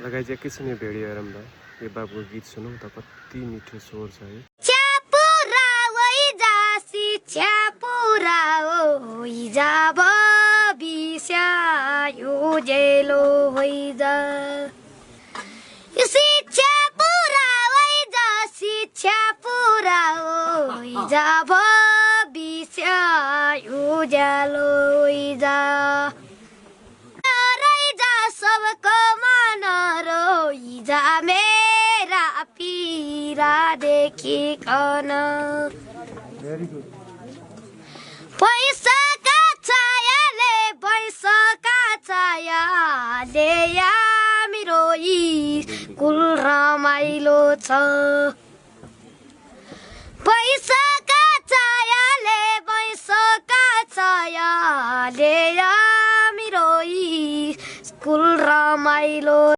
लगाइज एकैछिन यो भिडियो हेरौँ ल यो बाबुको गीत सुनौँ त कति मिठो स्वर छ है च्यापुरा वैजासी च्यापुरा वैजाब बिस्यायो जेलो वैजा च्यापुरा वैजासी च्यापुरा वैजाब बिस्यायो जेलो वैजा सबको मन रोइजा मेरा पीरा देखिकन पैसाका छायाले मेरो स्कुल रमाइलो छ पैसाका छायाले मेरो स्कुल रमाइलो